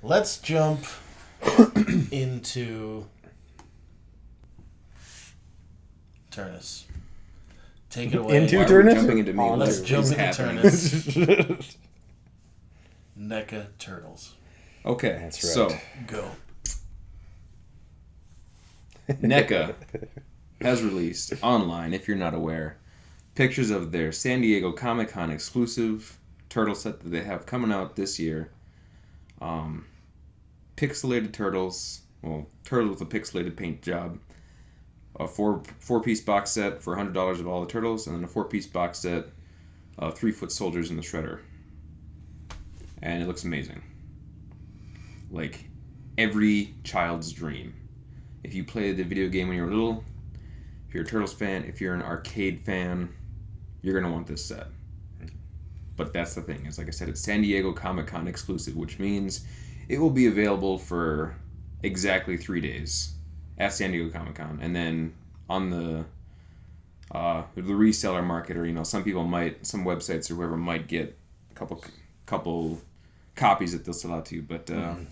Let's jump into Turnus. Take it away. Into Why are we Turnus? jumping into me? Let's What jump is into happening? Turnus. NECA Turtles. Okay, That's right. so Go. NECA has released online, if you're not aware, pictures of their San Diego Comic-Con exclusive turtle set that they have coming out this year. Pixelated turtles, well, turtles with a pixelated paint job. A four-piece box set for $100 of all the turtles, and then a 4-piece box set of 3-foot soldiers in the shredder. And it looks amazing. Like every child's dream. If you played the video game when you were little, if you're a Turtles fan, if you're an arcade fan, you're going to want this set. But that's the thing, is like I said, it's San Diego Comic-Con exclusive, which means it will be available for exactly 3 days at San Diego Comic-Con. And then on the reseller market, or some people might, some websites or whoever might get a couple copies that they'll sell out to you. But I'm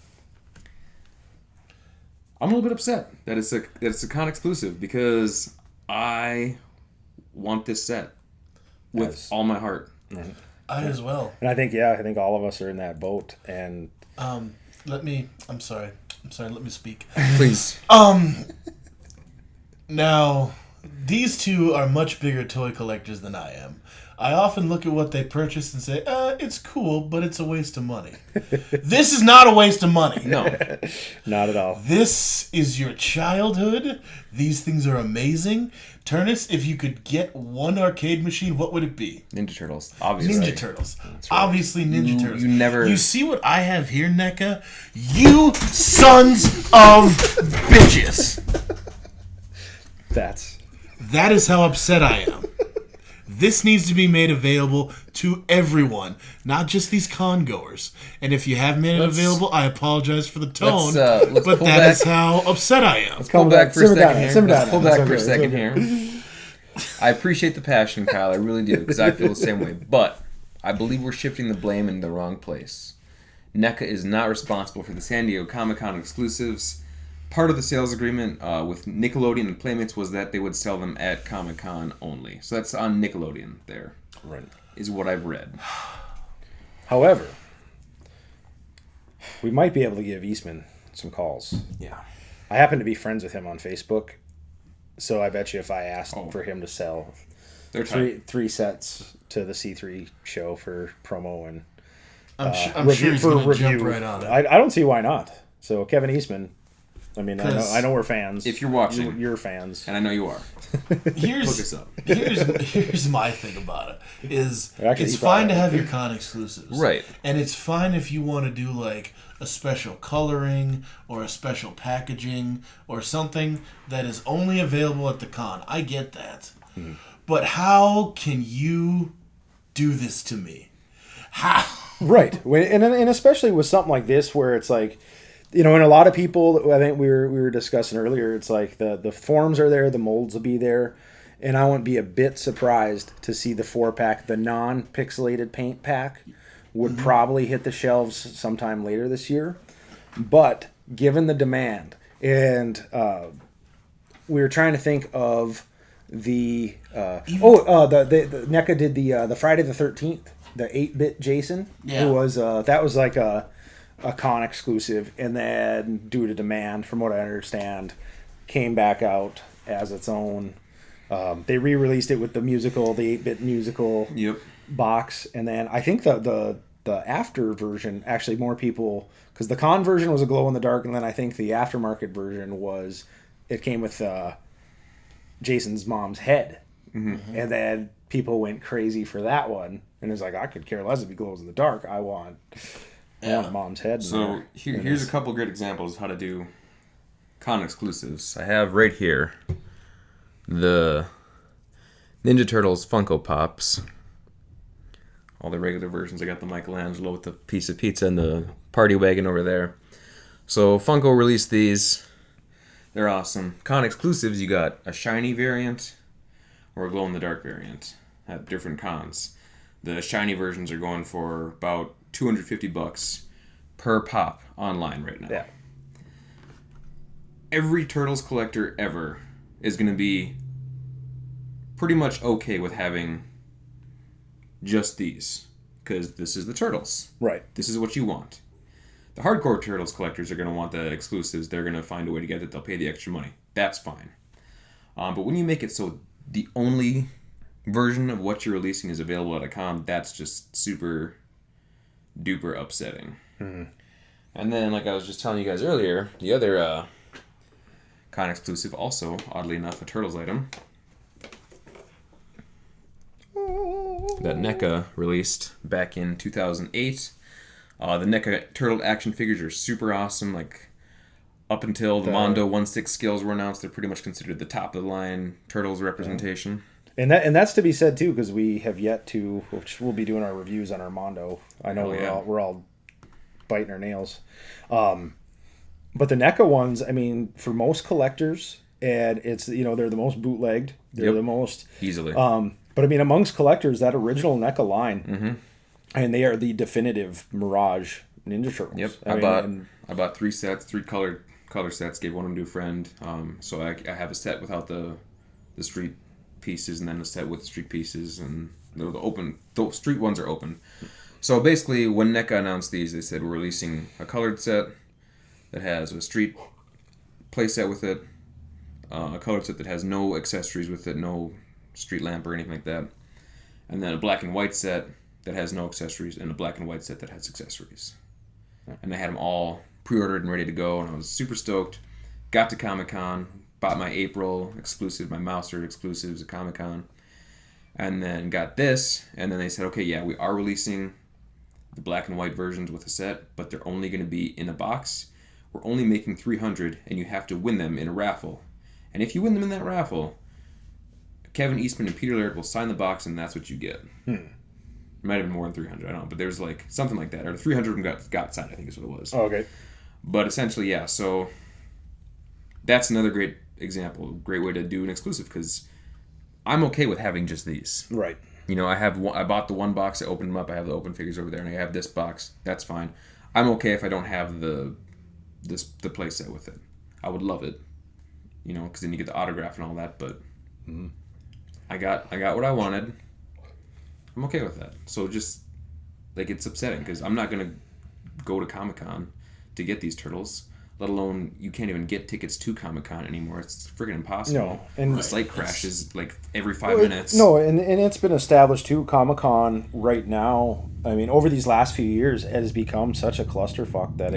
a little bit upset that it's a con exclusive, because I want this set with all my heart. Mm-hmm. I as well. And I think all of us are in that boat. And I'm sorry, let me speak. Please. Now, these two are much bigger toy collectors than I am. I often look at what they purchase and say, it's cool, but it's a waste of money. This is not a waste of money. No. not at all. This is your childhood. These things are amazing. Turnus, if you could get one arcade machine, what would it be? Ninja Turtles, obviously. Ninja Turtles. Right. Obviously Ninja Turtles. You never... You see what I have here, NECA? You sons of bitches. That is how upset I am. This needs to be made available to everyone, not just these con goers. And if you have made it available, I apologize for the tone, let's but pull that back. is how upset I am. Let's pull back for a second here. Let's pull back for a It's second okay. here. I appreciate the passion, Kyle. I really do, because I feel the same way. But I believe we're shifting the blame in the wrong place. NECA is not responsible for the San Diego Comic-Con exclusives. Part of the sales agreement with Nickelodeon and Playmates was that they would sell them at Comic-Con only. So that's on Nickelodeon there, Right. is what I've read. However, we might be able to give Eastman some calls. Yeah. I happen to be friends with him on Facebook, so I bet you if I asked for him to sell They're tight. three sets to the C3 show for promo and I'm sure he's going to jump right on it. I don't see why not. So Kevin Eastman, I mean, I know we're fans. If you're watching. You're fans. And I know you are. Here's, Look us up. here's my thing about it. Actually, It's you fine to probably- have your con exclusives. Right. And it's fine if you want to do like a special coloring or a special packaging or something that is only available at the con. I get that. But how can you do this to me? How? Right. And especially with something like this where it's like, and a lot of people, I think we were discussing earlier, it's like the forms are there, the molds will be there, and I wouldn't be a bit surprised to see the 4-pack, the non-pixelated paint pack, would probably hit the shelves sometime later this year. But given the demand, and we were trying to think of the NECA did the Friday the 13th, the 8-bit Jason, who was that was like a con exclusive, and then due to demand, from what I understand, came back out as its own. They re-released it with the musical, the 8-bit musical box, and then I think the after version, actually more people, because the con version was a glow in the dark, and then I think the aftermarket version it came with Jason's mom's head, and then people went crazy for that one, and it's like, I could care less if he glows in the dark. I want mom's head. So here's a couple great examples of how to do con exclusives. I have right here the Ninja Turtles Funko Pops. All the regular versions. I got the Michelangelo with the piece of pizza and the party wagon over there. So Funko released these. They're awesome. Con exclusives, you got a shiny variant or a glow in the dark variant at different cons. The shiny versions are going for about $250. per pop online right now. Yeah. Every Turtles collector ever is going to be pretty much okay with having just these, because this is the Turtles. Right. This is what you want. The hardcore Turtles collectors are going to want the exclusives. They're going to find a way to get it. They'll pay the extra money. That's fine. But when you make it so the only version of what you're releasing is available at a con, that's just super duper upsetting. Mm-hmm. And then, like I was just telling you guys earlier, the other con exclusive, also, oddly enough, a Turtles item that NECA released back in 2008. The NECA Turtle action figures are super awesome. Like, up until the Mondo 1/6 scales were announced, they're pretty much considered the top of the line Turtles representation. And that's to be said too, because we have yet to, which we'll be doing our reviews on our Mondo. I know we're all biting our nails, but the NECA ones, I mean, for most collectors, and it's they're the most bootlegged. They're the most easily. But I mean, amongst collectors, that original NECA line, and they are the definitive Mirage Ninja Turtles. Yep, I bought 3 sets, 3 color sets. Gave one of them to a friend. So I have a set without the street pieces, and then a set with street pieces, and the street ones are open. So basically, when NECA announced these, they said we're releasing a colored set that has a street playset with it, a colored set that has no accessories with it, no street lamp or anything like that, and then a black and white set that has no accessories, and a black and white set that has accessories. And I had them all pre-ordered and ready to go, and I was super stoked. Got to Comic-Con, bought my April exclusive, my Mouser exclusives at Comic-Con, and then got this, and then they said, okay, yeah, we are releasing the black and white versions with a set, but they're only going to be in a box. We're only making 300, and you have to win them in a raffle. And if you win them in that raffle, Kevin Eastman and Peter Laird will sign the box, and that's what you get. It might have been more than 300, I don't know, but there's like something like that. Or 300 of them got signed, I think is what it was. Oh, okay. But essentially, yeah, so that's another great example, great way to do an exclusive, because I'm okay with having just these. Right. I bought the one box, I opened them up, I have the open figures over there, and I have this box. That's fine. I'm okay if I don't have the play set with it. I would love it, because then you get the autograph and all that, but I got what I wanted. I'm okay with that. So just, like, it's upsetting, because I'm not going to go to Comic-Con to get these Turtles, let alone you can't even get tickets to Comic-Con anymore. It's freaking impossible. No, and the site crashes like every 5 minutes. No, and it's been established too. Comic-Con right now, I mean, over these last few years, has become such a clusterfuck that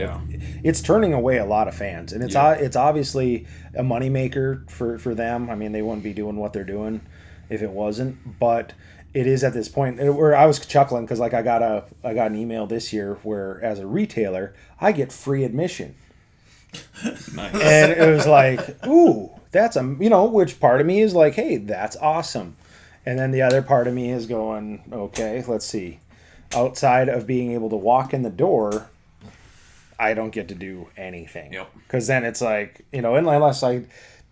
it's turning away a lot of fans, and it's obviously a moneymaker for them. I mean, they wouldn't be doing what they're doing if it wasn't, but it is at this point where I was chuckling because, like, I got an email this year where, as a retailer, I get free admission. Nice. And it was like, ooh, that's which part of me is like, hey, that's awesome. And then the other part of me is going, okay, let's see. Outside of being able to walk in the door, I don't get to do anything. Yep. Because then it's like, unless I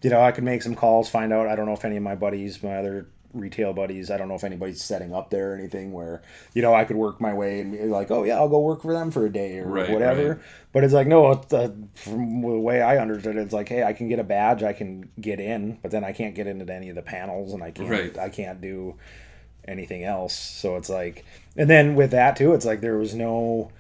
could make some calls, find out. I don't know if any of my buddies, my other retail buddies, I don't know if anybody's setting up there or anything where, I could work my way and be like, oh yeah, I'll go work for them for a day or whatever. Right. But it's like, no, from the way I understood it, it's like, hey, I can get a badge, I can get in, but then I can't get into any of the panels, and I can't do anything else. So it's like, and then with that too, it's like there was no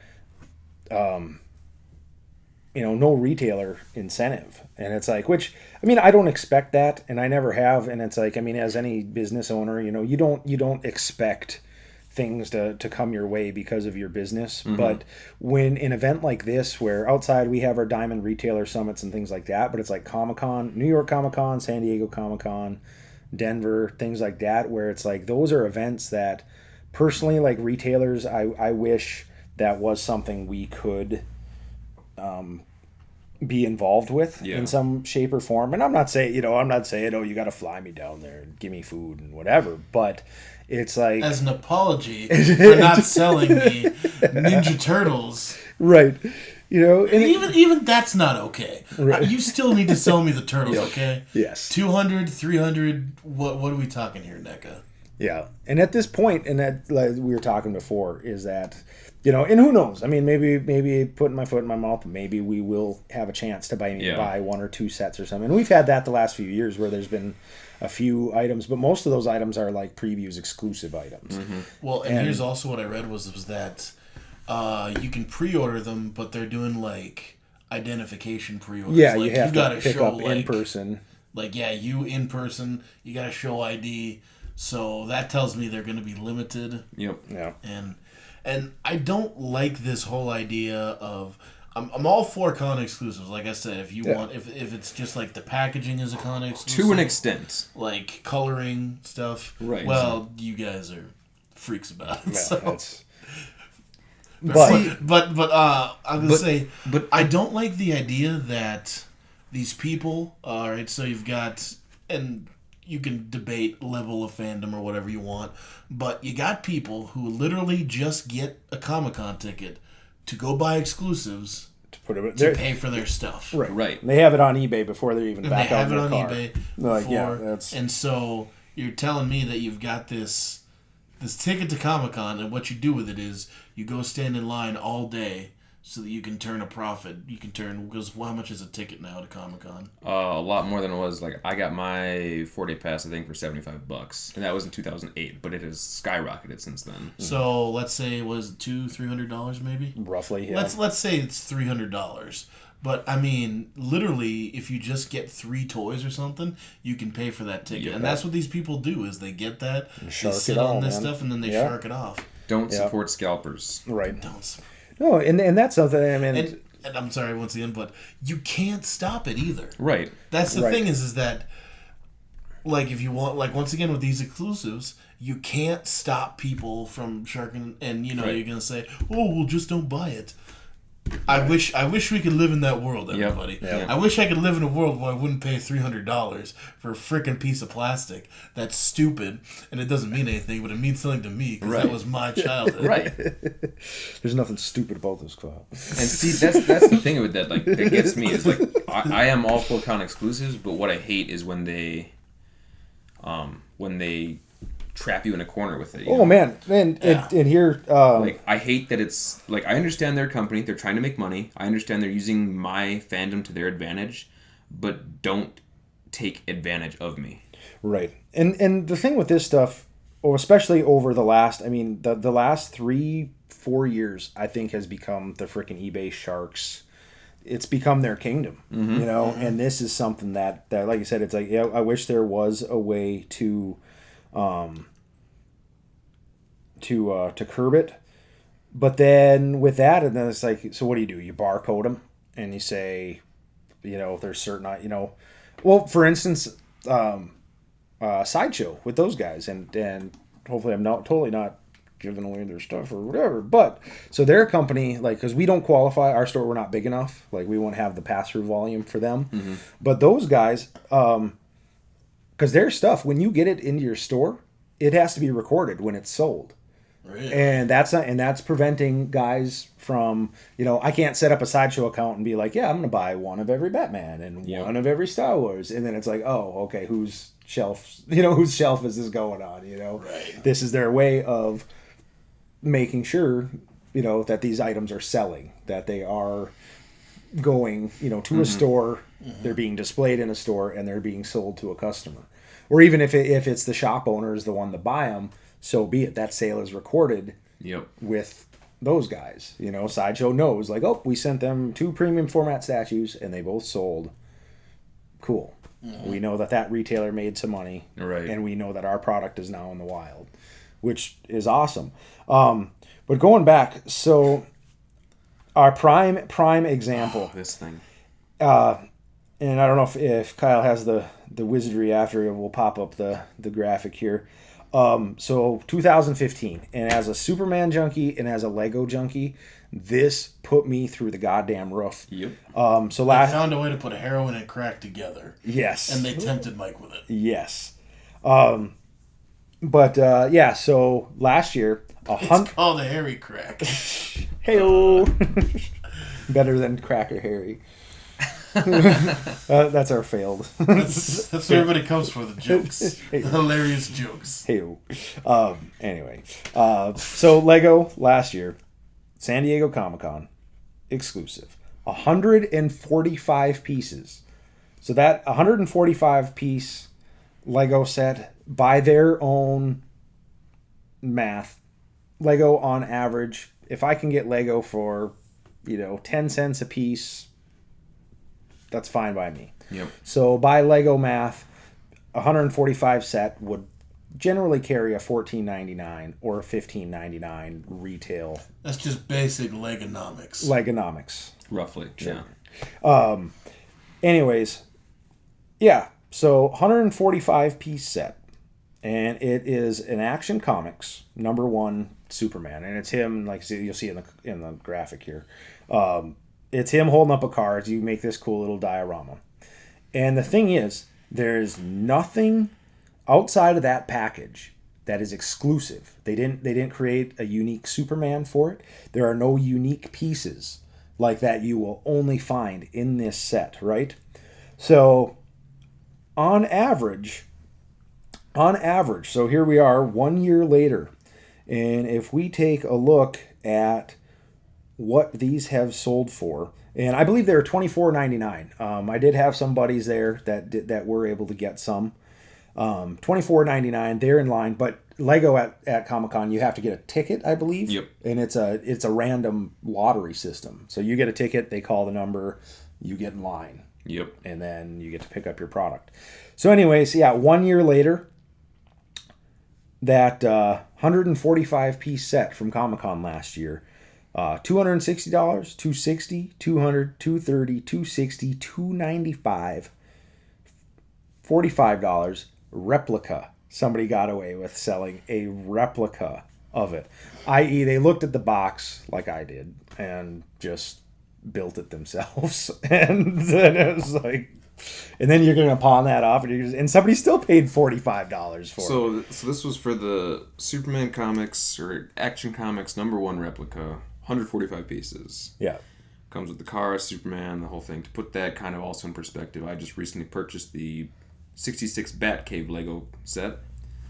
no retailer incentive. And it's like, which, I mean, I don't expect that, and I never have. And it's like, I mean, as any business owner, you don't expect things to come your way because of your business. Mm-hmm. But when an event like this, where outside we have our Diamond Retailer Summits and things like that, but it's like Comic-Con, New York Comic-Con, San Diego Comic-Con, Denver, things like that, where it's like, those are events that personally, like retailers, I wish that was something we could be involved with in some shape or form. And I'm not saying, oh, you got to fly me down there and give me food and whatever, but it's like, as an apology for not selling me Ninja Turtles. Right. And even that's not okay. Right. You still need to sell me the Turtles, okay? Yes. 200, 300, what are we talking here, NECA? Yeah. And at this point, and that, like we were talking before, is that You know, and who knows? I mean, maybe putting my foot in my mouth, maybe we will have a chance to buy one or two sets or something. And we've had that the last few years where there's been a few items, but most of those items are like previews exclusive items. Mm-hmm. Well, and here's also what I read was that you can pre-order them, but they're doing like identification pre-orders. Yeah, like, you have gotta to pick show, up in like, person. Like, yeah, you in person, you got to show ID. So that tells me they're going to be limited. Yep. Yeah. And I don't like this whole idea of... I'm all for con exclusives. Like I said, if you want... If it's just like the packaging is a con exclusive... To an extent. Like coloring stuff. Right. Well, you guys are freaks about it. Yeah, So. But I'm going to say... But I don't like the idea that these people... All right, so you've got... And... You can debate level of fandom or whatever you want, but you got people who literally just get a Comic-Con ticket to go buy exclusives to pay for their stuff. Right. They have it on eBay before they're even And back they out have it on car. eBay Like, before, and so you're telling me that you've got this ticket to Comic-Con, and what you do with it is you go stand in line all day so that you can turn a profit. You can turn, because how much is a ticket now to Comic-Con? A lot more than it was. Like, I got my 4-day pass, I think, for $75, and that was in 2008, but it has skyrocketed since then. So let's say it was $200-$300 maybe. Roughly, yeah. Let's say it's $300. But I mean, literally, if you just get 3 toys or something, you can pay for that ticket, and that's what these people do: is they get that, they sit on this stuff, and then they shark it off. Don't support scalpers. Right. Don't. No, and that's something. I mean, and I'm sorry once again, but you can't stop it either. Right. That's the thing is that, like, if you want, like, once again with these exclusives, you can't stop people from sharking, and you're gonna say, oh, well, just don't buy it. I wish we could live in that world, everybody. Yep. I wish I could live in a world where I wouldn't pay $300 for a freaking piece of plastic. That's stupid, and it doesn't mean anything, but it means something to me because that was my childhood. Right. There's nothing stupid about this, Kyle. And see, that's the thing with that. Like, that gets me is like I am all for con exclusives, but what I hate is when they trap you in a corner with it. Man, and here, like, I hate that it's like, I understand their company, they're trying to make money. I understand they're using my fandom to their advantage, but don't take advantage of me. Right. And the thing with this stuff, especially over the last, I mean, the last 3-4 years, I think has become the freaking eBay sharks. It's become their kingdom, and this is something that, like you said, it's like, I wish there was a way to curb it, but then with that, and then it's like, so what do? You barcode them, and you say, if there's certain, well, for instance, Sideshow with those guys, and hopefully I'm totally not giving away their stuff or whatever, but so their company, like, because we don't qualify, our store, we're not big enough, like, we won't have the pass-through volume for them, but those guys, because their stuff, when you get it into your store, it has to be recorded when it's sold. Really? And that's preventing guys from, I can't set up a Sideshow account and be like, yeah, I'm going to buy one of every Batman and one of every Star Wars. And then it's like, oh, okay, whose shelf is this going on? Right. This is their way of making sure, that these items are selling, that they are going, to a store, they're being displayed in a store, and they're being sold to a customer. Or even if it's the shop owner is the one to buy them, so be it. That sale is recorded with those guys. Sideshow knows, like, oh, we sent them 2 premium format statues, and they both sold. Cool. We know that retailer made some money, right? And we know that our product is now in the wild, which is awesome. But going back, so our prime example. This thing. And I don't know if Kyle has the wizardry after it will pop up the graphic here. So 2015, and as a Superman junkie and as a Lego junkie, this put me through the goddamn roof. Yep. So they found a way to put heroin and crack together. Yes. And they tempted Mike with it. Yes. So last year, it's called a Harry crack. Hey-o. Better than Cracker Harry. That's our failed. That's what everybody comes for, the jokes. The hilarious jokes. Hey-o. Anyway. So Lego last year, San Diego Comic-Con exclusive. 145 pieces. So that 145 piece Lego set, by their own math, Lego on average, if I can get Lego for, 10 cents a piece, that's fine by me. Yep. So by Lego math, 145 set would generally carry a $14.99 or a $15.99 retail. That's just basic Legonomics. Legonomics. Roughly, Sure. yeah. Anyways, yeah. So 145 piece set, and it is an Action Comics #1 Superman, and it's him. Like you'll see in the graphic here. It's him holding up a card. You make this cool little diorama, and the thing is, there's nothing outside of that package that is exclusive. They didn't create a unique Superman for it. There are no unique pieces like that you will only find in this set, right? So on average, so here we are 1 year later, and if we take a look at what these have sold for, and I believe they were $24.99. I did have some buddies there that were able to get some. $24.99, they're in line, but Lego at Comic-Con, you have to get a ticket, I believe. Yep. And it's a random lottery system. So you get a ticket, they call the number, you get in line. Yep. And then you get to pick up your product. So anyways, yeah, 1 year later, that 145 piece set from Comic-Con last year, $260, $260, $200, $230, $260, $295, $45 replica. Somebody got away with selling a replica of it, i.e. they looked at the box like I did and just built it themselves. And then it was like, and then you're going to pawn that off, and somebody still paid $45 for it. So this was for the Superman comics or Action Comics #1 replica, 145 pieces. Yeah. Comes with the car, Superman, the whole thing. To put that kind of also in perspective, I just recently purchased the 66 Batcave Lego set.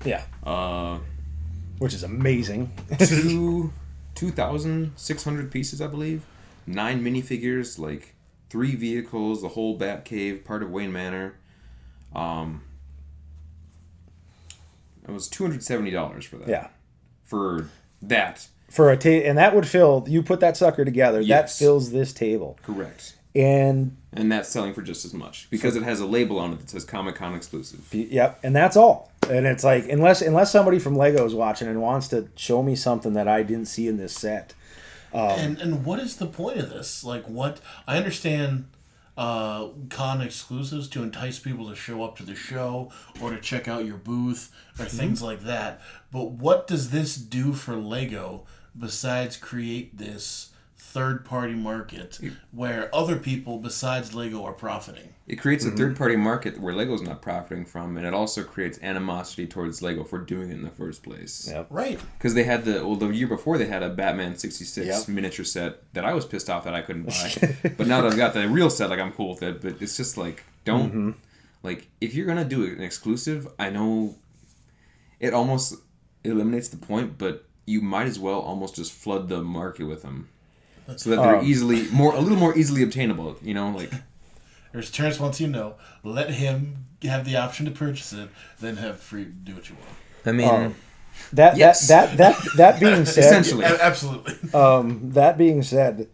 Yeah. Which is amazing. 2,600 pieces, I believe. 9 minifigures, like 3 vehicles, the whole Batcave, part of Wayne Manor. It was $270 for that. Yeah. For that. For a and that would fill. You put that sucker together. Yes. That fills this table. Correct. And that's selling for just as much because it has a label on it that says Comic-Con exclusive. Yep, and that's all. And it's like unless somebody from Lego is watching and wants to show me something that I didn't see in this set. And what is the point of this? Like, what I understand, con exclusives to entice people to show up to the show or to check out your booth or things like that. But what does this do for Lego besides create this third-party market where other people besides Lego are profiting? It creates a third-party market where Lego's not profiting from, and it also creates animosity towards Lego for doing it in the first place. Yep. Right. Because they had the year before they had a Batman 66 miniature set that I was pissed off that I couldn't buy. But now that I've got the real set, like I'm cool with it. But it's just like, don't like if you're gonna do an exclusive, I know it almost eliminates the point, but you might as well almost just flood the market with them. So that they're a little more easily obtainable, like. There's Terrence wants you to know, let him have the option to purchase it, then have free do what you want. I mean, that being said, essentially, absolutely. That being said,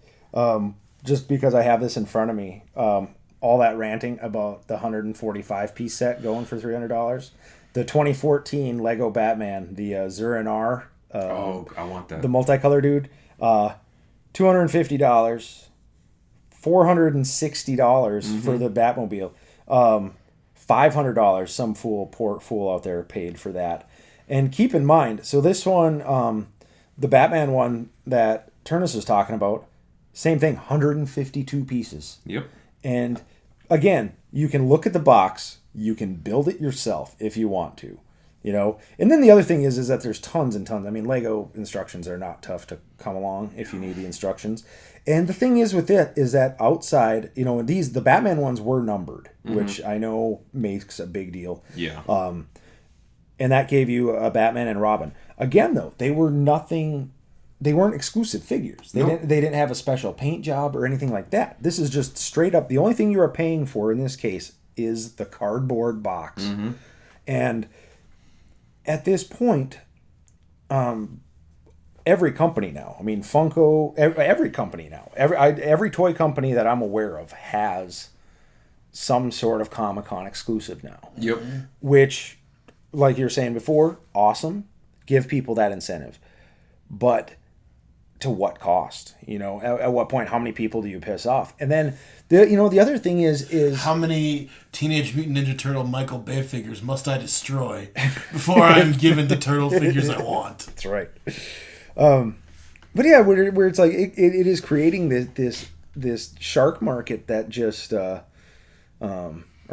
just because I have this in front of me, all that ranting about the 145 piece set going for $300, the 2014 Lego Batman, the Zur-En-Arr, I want that. The multicolor dude. $250, $460 for the Batmobile, $500. Some fool out there paid for that. And keep in mind, so this one, the Batman one that Turnus was talking about, same thing, 152 pieces. Yep. And again, you can look at the box, you can build it yourself if you want to. And then the other thing is that there's tons and tons. I mean, Lego instructions are not tough to come along if you need the instructions. And the thing is with it is that outside, the Batman ones were numbered, which I know makes a big deal. Yeah. And that gave you a Batman and Robin. Again, though, they were nothing they weren't exclusive figures. They didn't have a special paint job or anything like that. This is just straight up. The only thing you are paying for in this case is the cardboard box. Mm-hmm. And at this point, every company now, I mean, Funko, every company now, every toy company that I'm aware of has some sort of Comic-Con exclusive now. Yep. Which, like you were saying before, awesome. Give people that incentive. But to what cost? At what point, how many people do you piss off? And then, the other thing is how many Teenage Mutant Ninja Turtle Michael Bay figures must I destroy before I'm given the turtle figures I want? That's right. But yeah, where it's like it is creating this shark market that just or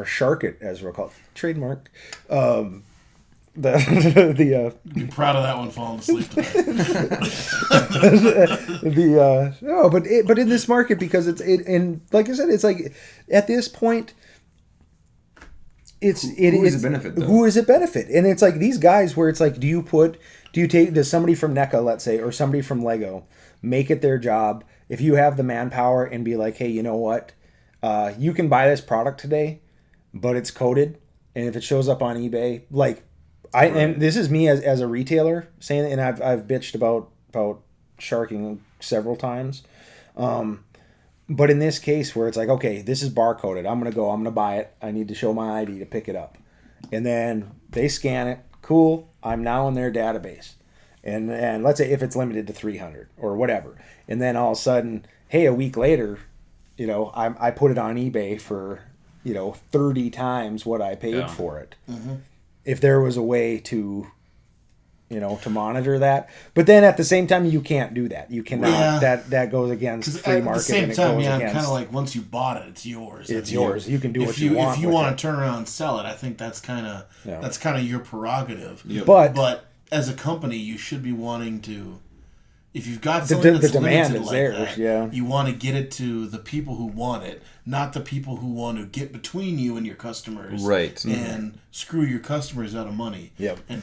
shark it as we're called, trademark. You're proud of that one falling asleep tonight. But in this market, because and like I said, it's like at this point, who does it benefit though? Who does it benefit? And it's like these guys where it's like, does somebody from NECA, let's say, or somebody from Lego make it their job, if you have the manpower, and be like, hey, you know what, you can buy this product today, but it's coded, and if it shows up on eBay, like. And this is me as a retailer saying it, and I've bitched about sharking several times, but in this case where it's like, okay, this is barcoded, I'm gonna buy it, I need to show my ID to pick it up, and then they scan it, cool, I'm now in their database, and let's say if it's limited to 300 or whatever, and then all of a sudden, hey, a week later, I put it on eBay for 30 times what I paid for it. Mm-hmm. If there was a way to, to monitor that, but then at the same time you can't do that. You cannot. Yeah. That goes against free market. At the same time, kind of like once you bought it, it's yours. It's yours. You can do what you want. If you want to turn around and sell it, I think that's kind of your prerogative. Yep. But as a company, you should be wanting to. If you've got something that's the demand is like theirs, that, you want to get it to the people who want it, not the people who want to get between you and your customers, right? And screw your customers out of money. Yep. And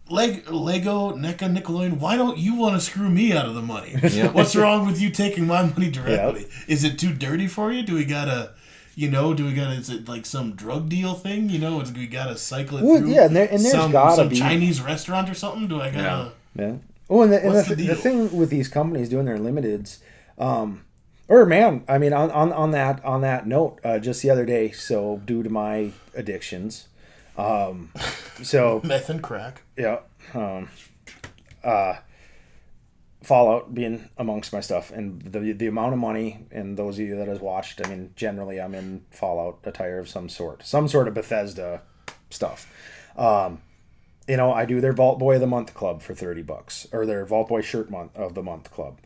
Lego, NECA, Nickelodeon, why don't you want to screw me out of the money? Yep. What's wrong with you taking my money directly? Yep. Is it too dirty for you? Do we gotta? Is it like some drug deal thing? We gotta cycle it through. Yeah, and there's some Chinese restaurant or something. Do I gotta? Yeah. Oh, and the thing with these companies doing their limiteds, on that note, just the other day, so due to my addictions, meth and crack, yeah, Fallout being amongst my stuff, and the amount of money, and those of you that has watched, generally I'm in Fallout attire of some sort of Bethesda stuff. I do their Vault Boy of the Month club for $30, or their Vault Boy Shirt of the Month club,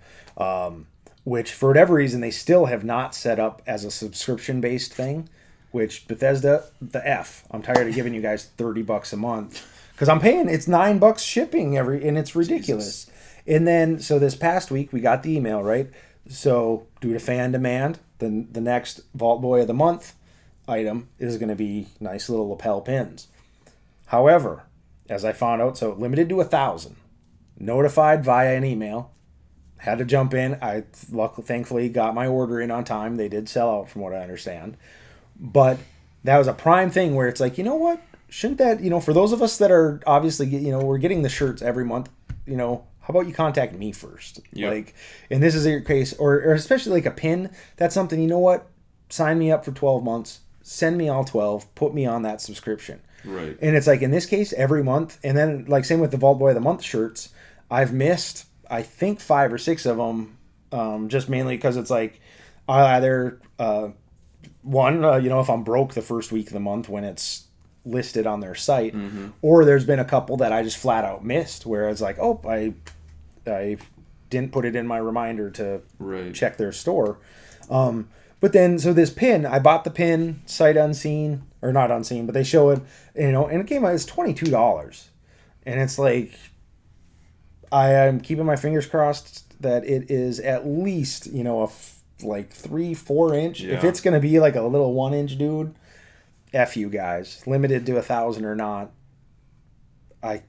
which for whatever reason they still have not set up as a subscription-based thing. Which Bethesda, I'm tired of giving you guys $30 a month because I'm paying. It's $9 shipping and it's ridiculous. Jesus. And then so this past week we got the email, right. So due to fan demand, the next Vault Boy of the Month item is going to be nice little lapel pins. However, as I found out, so limited to 1,000, notified via an email, had to jump in. I thankfully got my order in on time. They did sell out from what I understand. But that was a prime thing where it's like, you know what? Shouldn't that, for those of us that are obviously, we're getting the shirts every month, how about you contact me first? Yep. And this is your case, or especially like a pin, that's something, you know what? Sign me up for 12 months, send me all 12, put me on that subscription. Right. And it's like in this case every month, and then like same with the Vault Boy of the Month shirts, I've missed I think 5 or 6 of them, just mainly because it's like I'll either if I'm broke the first week of the month when it's listed on their site, mm-hmm. or there's been a couple that I just flat out missed where it's like, oh, I didn't put it in my reminder to check their store. But then, so this pin, I bought the pin sight unseen, or not unseen, but they show it, and it came out as $22. And it's like, I am keeping my fingers crossed that it is at least, a 3-4 inch. Yeah. If it's going to be like a little 1 inch dude, F you guys. Limited to 1,000 or not. I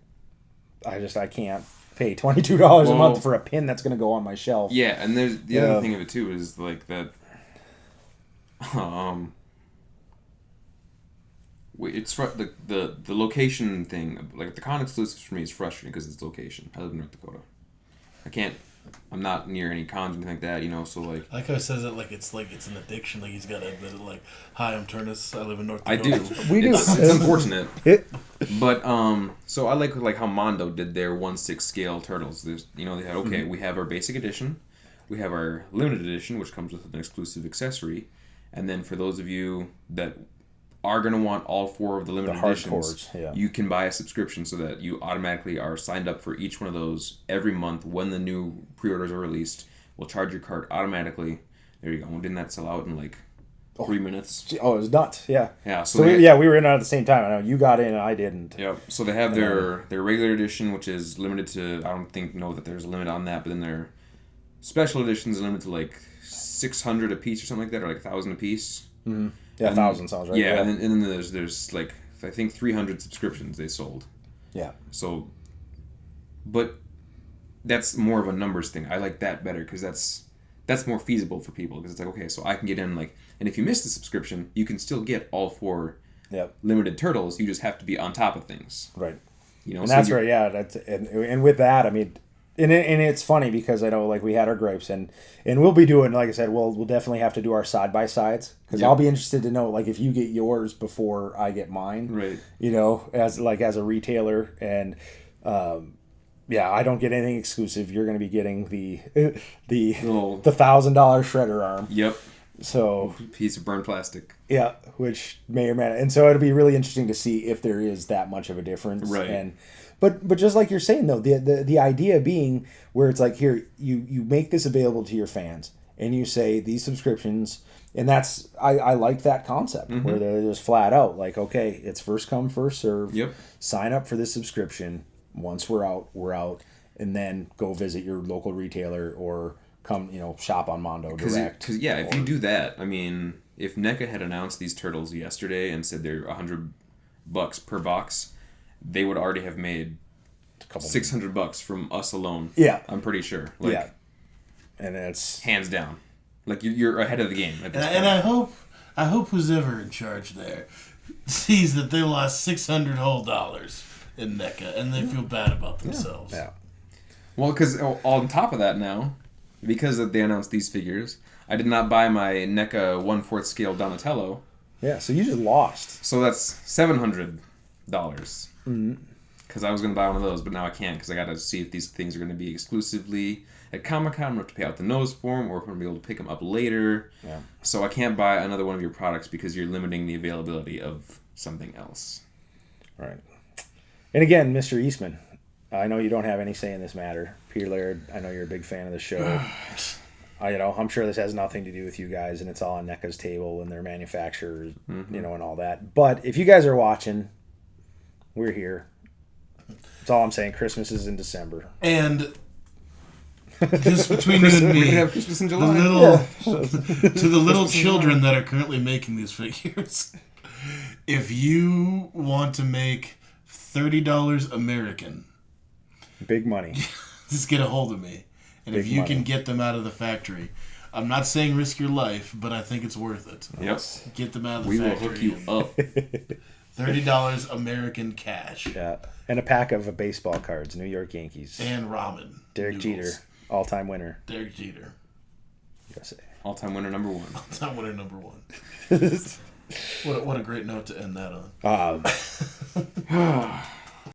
can't pay $22 a Well, month for a pin that's going to go on my shelf. Yeah, and there's the other thing of it too is like that. It's the location thing. Like the con exclusives for me is frustrating because it's location. I live in North Dakota. I'm not near any cons or anything like that, you know. So like how he says it like it's an addiction. Like he's got to admit it. Like, hi, I'm Turnus. I live in North I Dakota. do. We do. It's unfortunate. But so I like how Mondo did their 1/6 scale turtles. There's they had we have our basic edition, we have our limited edition, which comes with an exclusive accessory, and then for those of you that are going to want all 4 of the limited editions, you can buy a subscription so that you automatically are signed up for each one of those every month. When the new pre-orders are released, we'll charge your cart automatically. There you go. Didn't that sell out in like 3 minutes? Oh, it was nuts. Yeah. Yeah. So we were in at the same time. I know you got in and I didn't. Yep. So they have their regular edition, which is limited to, I don't know that there's a limit on that, but then their special edition is limited to like 600 a piece or something like that, or like 1,000 a piece. Mm-hmm. Yeah, 1,000 sounds right. Yeah, and then there's like I think 300 subscriptions they sold. Yeah. So, but that's more of a numbers thing. I like that better because that's more feasible for people because it's like, okay, so I can get in like, and if you miss the subscription, you can still get all 4 limited turtles. You just have to be on top of things. Right. You know, and that's right. Yeah. That's and with that, I mean. And it's funny because I know like we had our gripes and we'll be doing, like I said, we'll definitely have to do our side by sides because I'll be interested to know like if you get yours before I get mine, right? You know, as a retailer, and I don't get anything exclusive. You're going to be getting the $1,000 shredder arm. Yep. So piece of burned plastic. Yeah, which may or may not, and so it'll be really interesting to see if there is that much of a difference, right? And But just like you're saying though, the idea being where it's like here you make this available to your fans and you say these subscriptions, and that's I like that concept where they're just flat out like, okay, it's first come first serve. Yep. Sign up for this subscription. Once we're out, and then go visit your local retailer or come shop on Mondo direct. Because if you do that, I mean, if NECA had announced these turtles yesterday and said they're $100 per box, they would already have made $600 from us alone. Yeah, I'm pretty sure. Like, yeah, and it's hands down. Like you're ahead of the game. At this point. And I hope who's ever in charge there sees that they lost $600 whole in NECA and they feel bad about themselves. Yeah. Well, because on top of that now, because they announced these figures, I did not buy my NECA 1/4 scale Donatello. Yeah, so you just lost. So that's $700. Because I was going to buy one of those, but now I can't because I got to see if these things are going to be exclusively at Comic-Con. I'm going to have to pay out the nose for them, or if I'm going to be able to pick them up later. Yeah. So I can't buy another one of your products because you're limiting the availability of something else. Right. And again, Mr. Eastman, I know you don't have any say in this matter. Peter Laird, I know you're a big fan of the show. I'm sure this has nothing to do with you guys, and it's all on NECA's table and their manufacturers, and all that. But if you guys are watching, we're here. That's all I'm saying. Christmas is in December. And just between you and We're me, gonna have Christmas in July. to the little children that are currently making these figures, if you want to make $30 American, Big money. just get a hold of me. And Big if you money. can get them out of the factory, I'm not saying risk your life, but I think it's worth it. Yep. Get them out of the We will factory. hook you up. $30 American cash. Yeah. And a pack of baseball cards, New York Yankees. And ramen. Derek noodles. Jeter, all-time winner. Derek Jeter. USA. All-time winner number 1. All-time winner number 1. What a great note to end that on.